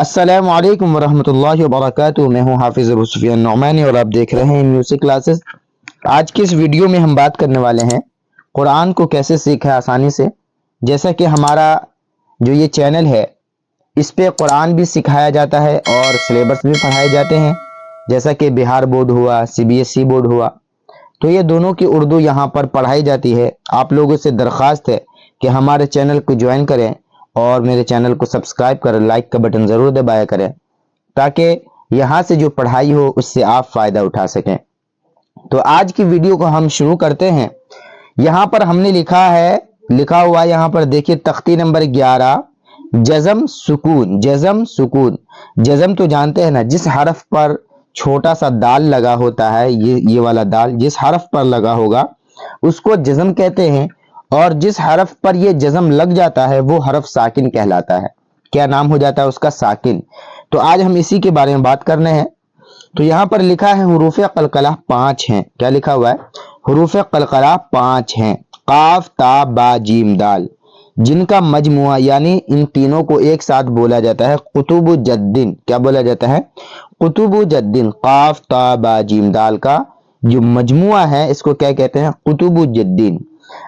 अस्सलाम वालेकुम वरहमतुल्लाहि वबरकातुहू। मैं हूँ हाफिज अबू सुफियान नौमानी और आप देख रहे हैं म्यूजिक क्लासेस। आज की इस वीडियो में हम बात करने वाले हैं कुरान को कैसे सीखें आसानी से। जैसा कि हमारा जो ये चैनल है इस पे कुरान भी सिखाया जाता है और सिलेबस भी पढ़ाए जाते हैं, जैसा कि बिहार बोर्ड हुआ, सीबीएसई बोर्ड हुआ, तो ये दोनों की उर्दू यहाँ पर पढ़ाई जाती है। आप लोगों से दरख्वास्त है कि हमारे चैनल को ज्वाइन करें और मेरे चैनल को सब्सक्राइब करें, लाइक का बटन ज़रूर दबाया करें ताकि यहाँ से जो पढ़ाई हो उससे आप फ़ायदा उठा सकें। तो आज की वीडियो को हम शुरू करते हैं। यहाँ पर हमने लिखा हुआ यहाँ पर देखिए तख्ती नंबर 11, जज़म सुकून। जज़म सुकून, जज़म तो जानते हैं ना, जिस हरफ पर छोटा सा दाल लगा होता है, ये वाला दाल जिस हरफ पर लगा होगा उसको जज़म कहते हैं, और जिस हरफ पर ये जज़म लग जाता है वो हरफ साकिन कहलाता है। क्या नाम हो जाता है उसका? साकिन। तो आज हम इसी के बारे में बात करने हैं। तो यहाँ पर लिखा है हुरूफ कलकला 5 हैं। क्या लिखा हुआ है? हुरूफ कलकला 5 हैं। काफ ता बा जीम दाल, जिनका मजमुआ यानी इन तीनों को एक साथ बोला जाता है कुतुब जद्दीन। क्या बोला जाता है? कुतुब जद्दीन। काफ ता बा जीम दाल का जो मजमुआ है इसको क्या कहते हैं? कुतुब जद्दीन।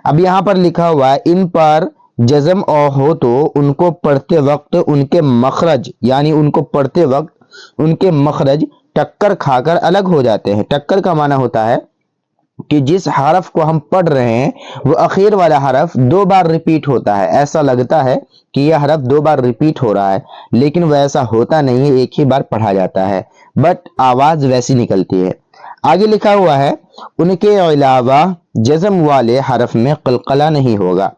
अब यहाँ पर लिखा हुआ है इन पर जज़म और हो तो उनको पढ़ते वक्त उनके मखरज यानी उनको पढ़ते वक्त उनके मखरज टक्कर खाकर अलग हो जाते हैं। टक्कर का माना होता है कि जिस हरफ को हम पढ़ रहे हैं वो आखिर वाला हरफ 2 बार रिपीट होता है। ऐसा लगता है कि यह हरफ 2 बार रिपीट हो रहा है, लेकिन वह ऐसा होता नहीं है, एक ही बार पढ़ा जाता है, बट आवाज वैसी निकलती है। आगे लिखा हुआ है उनके अलावा जज़म वाले हरफ में कलकला नहीं होगा,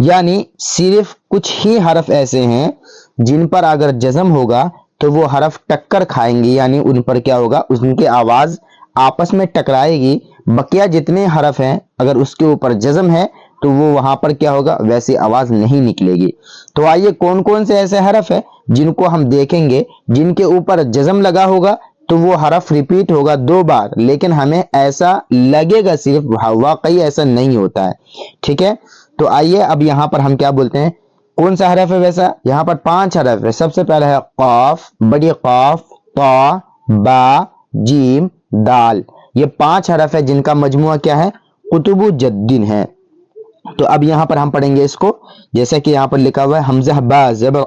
यानी सिर्फ कुछ ही हरफ ऐसे हैं जिन पर अगर जज़म होगा तो वो हरफ टक्कर खाएंगे, यानी उन पर क्या होगा? उनकी आवाज आपस में टकराएगी। बकिया जितने हरफ हैं अगर उसके ऊपर जज़म है तो वो वहां पर क्या होगा? वैसी आवाज नहीं निकलेगी। तो आइए कौन कौन से ऐसे हरफ है जिनको हम देखेंगे जिनके ऊपर जज़म लगा होगा तो वो हरफ रिपीट होगा 2 बार, लेकिन हमें ऐसा लगेगा, सिर्फ वाकई ऐसा नहीं होता है। ठीक है, तो आइए अब यहाँ पर हम क्या बोलते हैं, कौन सा हरफ है वैसा? यहाँ पर 5 हरफ है। सबसे पहला है काफ, बड़ी काफ, ता, बा, जीम, दाल। ये 5 हरफ है जिनका मजमुआ क्या है? कुतुब जद्दीन है। तो अब यहाँ पर हम पढ़ेंगे इसको, जैसा कि यहाँ पर लिखा हुआ है हमजा बा ज़बर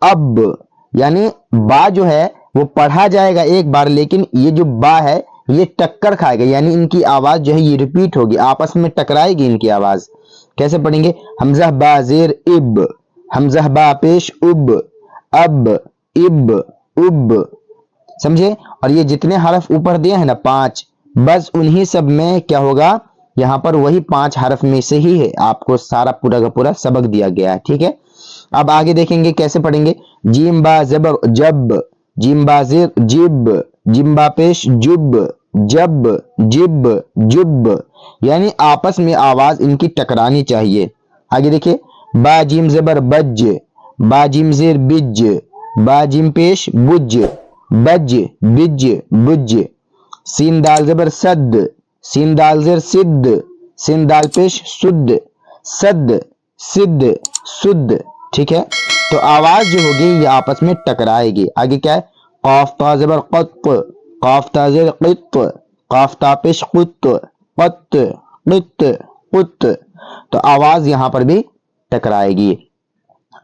अब, यानी बा जो है वो पढ़ा जाएगा एक बार, लेकिन ये जो बा है ये टक्कर खाएगा, यानी इनकी आवाज जो है ये रिपीट होगी, आपस में टकराएगी इनकी आवाज। कैसे पढ़ेंगे? हमजा बा ज़ेर इब, हमजा बा पेश उब, अब, इब, उब। समझे? और ये जितने हरफ ऊपर दिए हैं ना 5, बस उन्हीं सब में क्या होगा? यहाँ पर वही 5 हरफ में से ही है, आपको सारा पूरा का पूरा सबक दिया गया है। ठीक है, अब आगे देखेंगे कैसे पढ़ेंगे। जीम बा ज़बर जब, जीम बा ज़ेर जिब, जिम बा पेश जुब, जब, जिब, जुब, यानी आपस में आवाज इनकी टकरानी चाहिए। आगे देखिए बा जिम ज़बर बज, बा जिम ज़ेर बिज, बा जिम पेश बुज, बज, बिज, बुज। सीन दाल ज़बर सद, सीन दाल ज़ेर सिद्ध, सीन दाल पेश सुद, सद, सिद्ध, सुद। ठीक है, तो आवाज जो होगी ये आपस में टकराएगी। आगे क्या है? काफ ता ज़बर क़त, काफ ता ज़ेर क़ित, काफ ता पेश क़ुत, क़त, क़ित, क़ुत। तो आवाज यहां पर भी टकराएगी।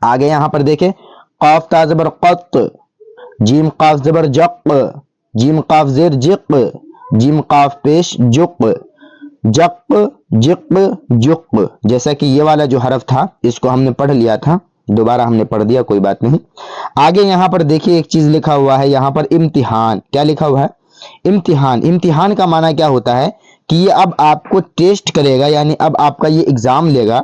आगे यहां पर देखें काफ ता ज़बर क़त, जीम काफ ज़बर जक, जीम काफ ज़ेर जिक, जीम काफ पेश जुक, जक, जिक, जुक। जैसा कि ये वाला जो हरफ था इसको हमने पढ़ लिया था, दोबारा हमने पढ़ दिया, कोई बात नहीं। आगे यहाँ पर देखिए एक चीज लिखा हुआ है यहाँ पर इम्तिहान। क्या लिखा हुआ है? इम्तिहान। इम्तिहान का माना क्या होता है कि ये अब आपको टेस्ट करेगा, यानी अब आपका ये एग्जाम लेगा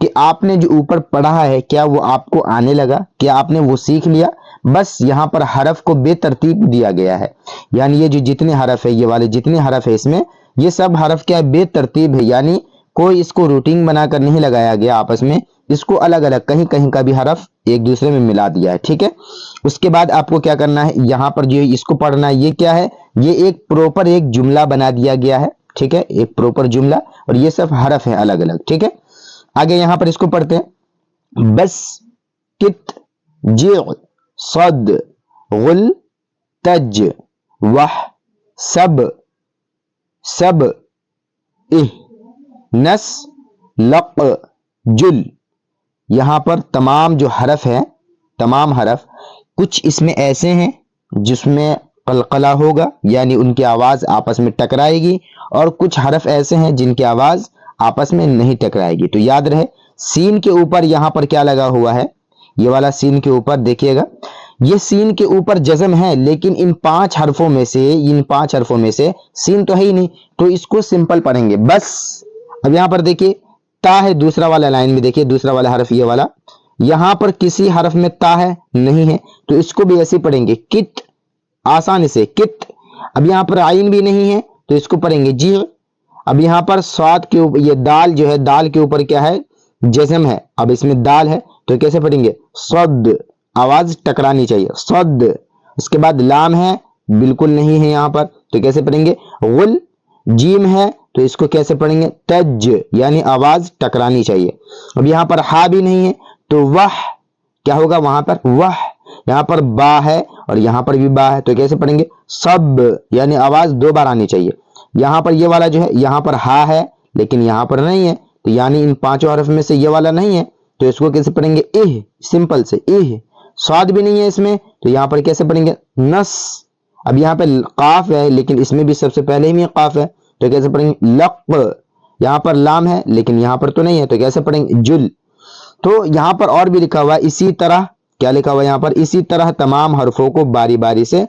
कि आपने जो ऊपर पढ़ा है क्या वो आपको आने लगा, क्या आपने वो सीख लिया। बस यहाँ पर हरफ को बेतरतीब दिया गया है, यानी ये जो जितने हरफ है, ये वाले जितने हरफ है इसमें, ये सब हरफ क्या है? बेतरतीब है, यानी कोई इसको रूटीन बनाकर नहीं लगाया गया आपस में, इसको अलग अलग कहीं कहीं का भी हरफ एक दूसरे में मिला दिया है। ठीक है, उसके बाद आपको क्या करना है, यहाँ पर जो इसको पढ़ना है, ये क्या है? ये एक प्रॉपर एक जुमला बना दिया गया है। ठीक है, एक प्रॉपर जुमला, और ये सब हरफ है अलग अलग। ठीक है, आगे यहाँ पर इसको पढ़ते हैं बस कित जी صد غل تج وح سب سب نس لق جل. یہاں پر تمام جو حرف ہے، تمام حرف، کچھ اس میں ایسے ہیں جس میں قلقلہ ہوگا یعنی ان کی آواز آپس میں ٹکرائے گی، اور کچھ حرف ایسے ہیں جن کی آواز آپس میں نہیں ٹکرائے گی. تو یاد رہے سین کے اوپر یہاں پر کیا لگا ہوا ہے، یہ والا سین کے اوپر دیکھیے گا، یہ سین کے اوپر جزم ہے، لیکن ان پانچ حرفوں میں سے سین تو ہے ہی نہیں، تو اس کو سمپل پڑھیں گے بس. اب یہاں پر دیکھیے تا ہے، دوسرا والا لائن میں دیکھیے، دوسرا والا حرف یہ والا، یہاں پر کسی حرف میں تا ہے نہیں ہے، تو اس کو بھی ایسے پڑھیں گے کت، آسانی سے کت. اب یہاں پر عین بھی نہیں ہے تو اس کو پڑھیں گے جی. اب یہاں پر سواد کے اوپر یہ دال جو ہے، دال کے اوپر کیا ہے، جزم ہے. اب اس میں دال ہے تو کیسے پڑھیں گے صد، آواز ٹکرانی چاہیے صد. اس کے بعد لام ہے، بالکل نہیں ہے یہاں پر، تو کیسے پڑھیں گے غل. جیم ہے تو اس کو کیسے پڑھیں گے تج، یعنی آواز ٹکرانی چاہیے. اب یہاں پر ہا بھی نہیں ہے تو وہ کیا ہوگا وہاں پر وہ. یہاں پر با ہے اور یہاں پر بھی با ہے تو کیسے پڑھیں گے سب، یعنی آواز دو بار آنی چاہیے. یہاں پر یہ والا جو ہے، یہاں پر ہا ہے لیکن یہاں پر نہیں ہے، تو یعنی ان پانچوں حرف میں سے یہ والا نہیں ہے، تو اس کو کیسے پڑھیں گے اہ، سمپل سے اہ. سواد بھی نہیں ہے اس میں تو یہاں پر کیسے پڑھیں گے نس. اب یہاں پہ قاف ہے لیکن اس میں بھی سب سے پہلے ہی قاف ہے تو کیسے پڑھیں گے لق. یہاں پر لام ہے لیکن یہاں پر تو نہیں ہے تو کیسے پڑھیں گے جل. تو یہاں پر اور بھی لکھا ہوا ہے اسی طرح، کیا لکھا ہوا ہے یہاں پر، اسی طرح تمام حرفوں کو باری باری سے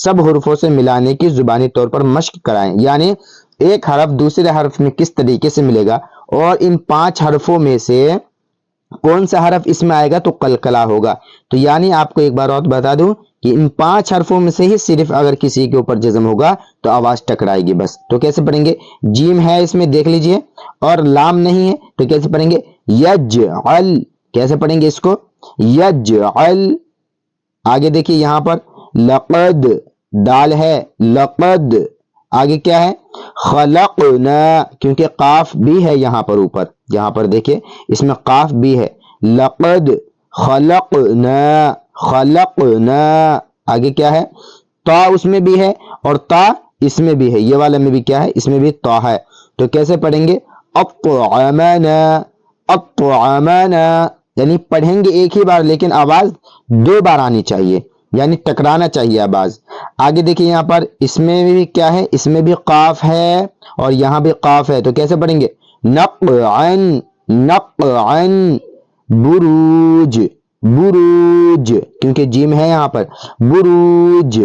سب حرفوں سے ملانے کی زبانی طور پر مشق کرائیں. یعنی ایک حرف دوسرے حرف میں کس طریقے سے ملے گا، اور ان پانچ حرفوں میں سے کون سا حرف اس میں آئے گا تو قلقلہ ہوگا. تو یعنی آپ کو ایک بار اور بتا دوں کہ ان پانچ حرفوں میں سے ہی صرف اگر کسی کے اوپر جزم ہوگا تو آواز ٹکرائے گی بس. تو کیسے پڑھیں گے جیم ہے اس میں دیکھ لیجئے، اور لام نہیں ہے تو کیسے پڑھیں گے یجعل. کیسے پڑھیں گے اس کو یجعل. آگے دیکھیے یہاں پر لقد، دال ہے لقد. آگے کیا ہے خلقنا، کیونکہ قاف بھی ہے یہاں پر اوپر، یہاں پر دیکھیے اس میں قاف بھی ہے. لقد خلقنا، خلقنا. آگے کیا ہے تا، اس میں بھی ہے اور تا اس میں بھی ہے، یہ والا میں بھی کیا ہے اس میں بھی تا ہے. تو کیسے پڑھیں گے اطعمنا، اطعمنا. یعنی پڑھیں گے ایک ہی بار لیکن آواز دو بار آنی چاہیے، یعنی ٹکرانا چاہیے آواز. آگے دیکھیے یہاں پر اس میں بھی کیا ہے، اس میں بھی قاف ہے اور یہاں بھی قاف ہے، تو کیسے پڑھیں گے نقعن، نقعن. بروج، بروج، کیونکہ جیم ہے یہاں پر بروج.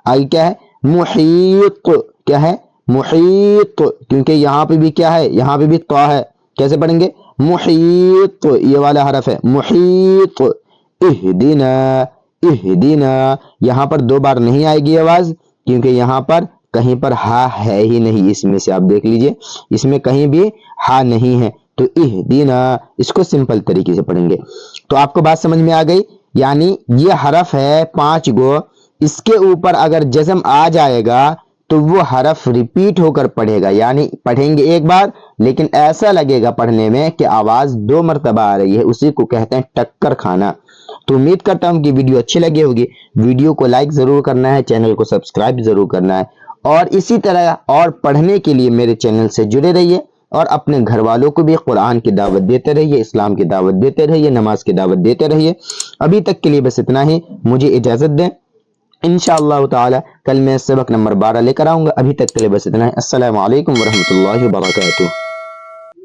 آگے کیا ہے محیط، کیا ہے محیط، کیونکہ یہاں پہ بھی کیا ہے، یہاں پہ بھی طا ہے. کیسے پڑھیں گے محیط، یہ والا حرف ہے محیط. اہدنا، اہدنا. یہاں پر دو بار نہیں آئے گی آواز کیونکہ یہاں پر کہیں پر ہا ہے ہی نہیں، اس میں سے آپ دیکھ لیجئے اس میں کہیں بھی ہا نہیں ہے. تو اہدنا اس کو سمپل طریقے سے پڑھیں گے. تو آپ کو بات سمجھ میں آ گئی. یعنی یہ حرف ہے 5 گو، اس کے اوپر اگر جزم آ جائے گا تو وہ حرف ریپیٹ ہو کر پڑھے گا، یعنی پڑھیں گے ایک بار لیکن ایسا لگے گا پڑھنے میں کہ آواز 2 مرتبہ آ رہی ہے، اسی کو کہتے ہیں ٹکر کھانا. تو امید کرتا ہوں کہ ویڈیو اچھی لگی ہوگی. ویڈیو کو لائک ضرور کرنا ہے، چینل کو سبسکرائب ضرور کرنا ہے، اور اسی طرح اور پڑھنے کے لیے میرے چینل سے جڑے رہیے، اور اپنے گھر والوں کو بھی قرآن کی دعوت دیتے رہیے، اسلام کی دعوت دیتے رہیے، نماز کی دعوت دیتے رہیے. ابھی تک کے لیے بس اتنا ہی، مجھے اجازت دیں. انشاءاللہ تعالی کل میں سبق نمبر 12 لے کر آؤں گا. ابھی تک کے لیے بس اتنا ہے. السلام علیکم ورحمۃ اللہ وبرکاتہ.